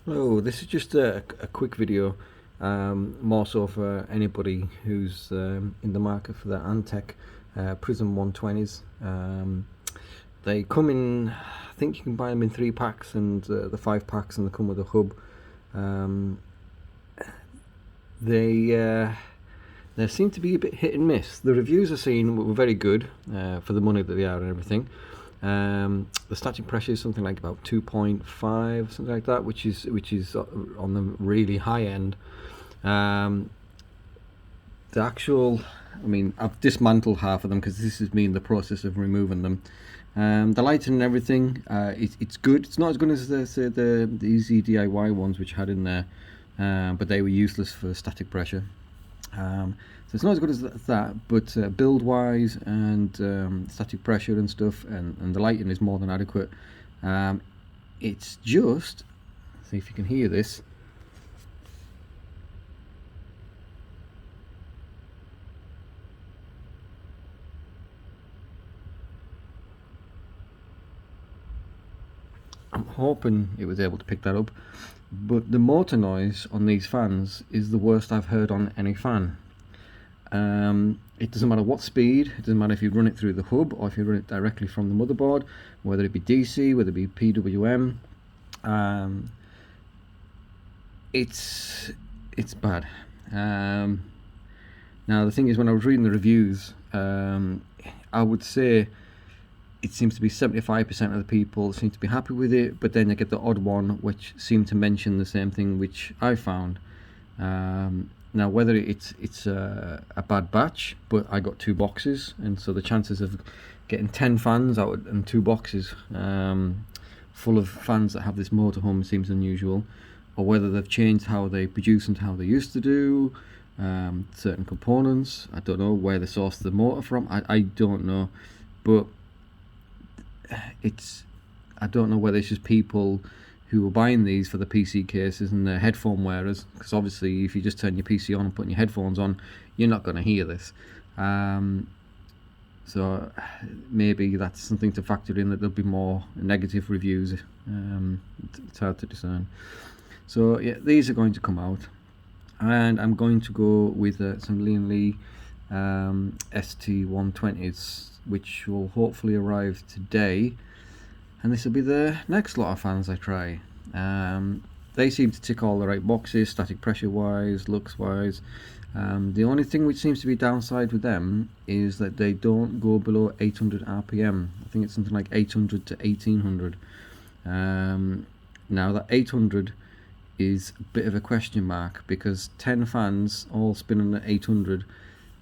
Hello, this is just a quick video, more so for anybody who's in the market for the Antec Prizm 120s. They come in, I think you can buy them in 3 packs and the 5 packs, and they come with a hub. They seem to be a bit hit and miss. The reviews I've seen were very good for the money that they are and everything. The static pressure is something like about 2.5, something like that, which is on the really high end. The actual, I mean, I've dismantled half of them because this is me in the process of removing them. The lighting and everything, it's good. It's not as good as the easy DIY ones which I had in there, but they were useless for static pressure. So it's not as good as that, but build wise and static pressure and stuff, and the lighting is more than adequate. It's just, see if you can hear this. I'm hoping it was able to pick that up, but the motor noise on these fans is the worst I've heard on any fan. It doesn't matter what speed, it doesn't matter if you run it through the hub or if you run it directly from the motherboard, whether it be DC, whether it be PWM. It's bad. Now the thing is, when I was reading the reviews, I would say it seems to be 75% of the people seem to be happy with it, but then you get the odd one which seem to mention the same thing which I found. Now whether it's a bad batch, but I got 2 boxes, and so the chances of getting 10 fans out and 2 boxes full of fans that have this motor home seems unusual, or whether they've changed how they produce and how they used to do certain components. I don't know where they source the motor from. I don't know, but I don't know whether it's just people who are buying these for the PC cases and the headphone wearers, because obviously if you just turn your PC on and put your headphones on, you're not going to hear this. So maybe that's something to factor in, that there'll be more negative reviews. It's hard to discern. So yeah, these are going to come out, and I'm going to go with some Lee ST120s, which will hopefully arrive today, and this will be the next lot of fans I try. They seem to tick all the right boxes, static pressure wise, looks wise. The only thing which seems to be downside with them is that they don't go below 800 RPM. I think it's something like 800 to 1800. Now that 800 is a bit of a question mark, because 10 fans all spinning at 800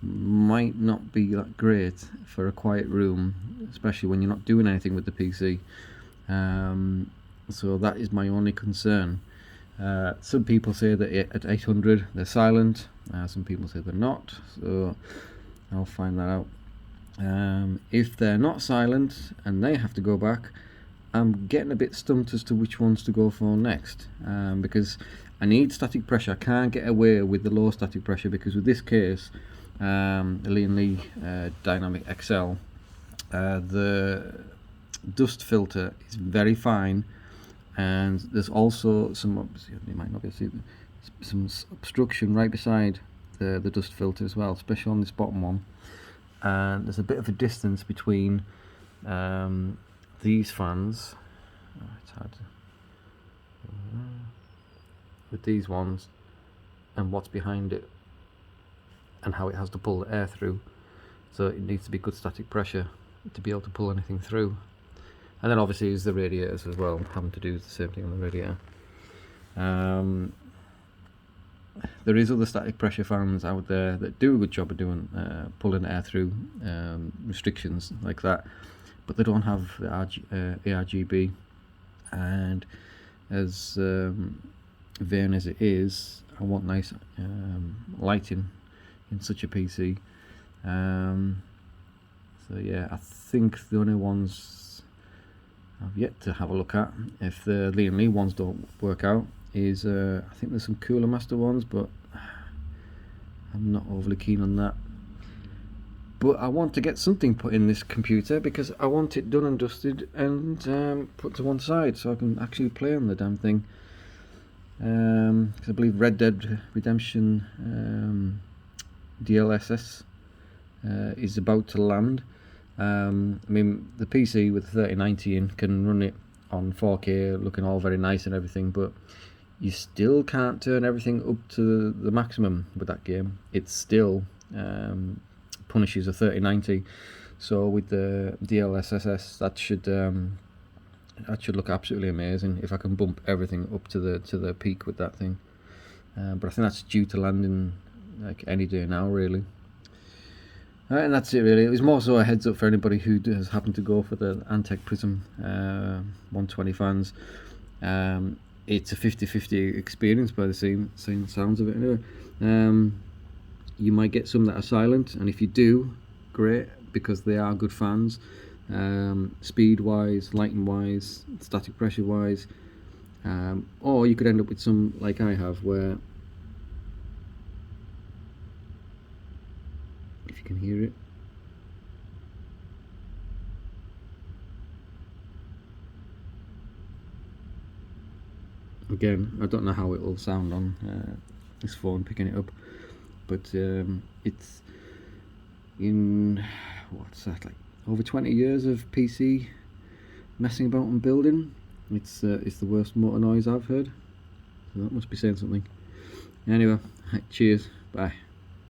might not be that great for a quiet room, especially when you're not doing anything with the PC. So that is my only concern. Some people say that at 800 they're silent, some people say they're not, so I'll find that out. If they're not silent and they have to go back, I'm getting a bit stumped as to which ones to go for next, because I need static pressure. I can't get away with the low static pressure, because with this case, the Lee Dynamic XL, the dust filter is very fine, and there's also some, you might not be able to see, some obstruction right beside the dust filter as well, especially on this bottom one. And there's a bit of a distance between these fans, it's hard to, with these ones and what's behind it, and how it has to pull the air through. So it needs to be good static pressure to be able to pull anything through. And then obviously is the radiators as well, having to do the same thing on the radiator. There is other static pressure fans out there that do a good job of doing pulling air through, restrictions like that, but they don't have the ARGB. And as vain as it is, I want nice lighting in such a PC. So yeah, I think the only ones I've yet to have a look at, if the Lee ones don't work out, is I think there's some Cooler Master ones, but I'm not overly keen on that. But I want to get something put in this computer, because I want it done and dusted and put to one side so I can actually play on the damn thing. because I believe Red Dead Redemption DLSS is about to land. I mean, the PC with 3090 in can run it on 4K, looking all very nice and everything, but you still can't turn everything up to the maximum with that game. It still punishes a 3090. So with the DLSS, that should look absolutely amazing if I can bump everything up to the peak with that thing. But I think that's due to landing like any day now, really. Alright, and that's it really. It was more so a heads up for anybody who has happened to go for the Antec Prizm 120 fans. It's a 50-50 experience by the same sounds of it anyway. You might get some that are silent, and if you do, great, because they are good fans. Speed wise, lighting wise, static pressure wise, or you could end up with some like I have, where if you can hear it, again, I don't know how it will sound on this phone picking it up, but it's in, what's that, like over 20 years of PC messing about and building, it's the worst motor noise I've heard, so that must be saying something. Anyway, cheers, bye.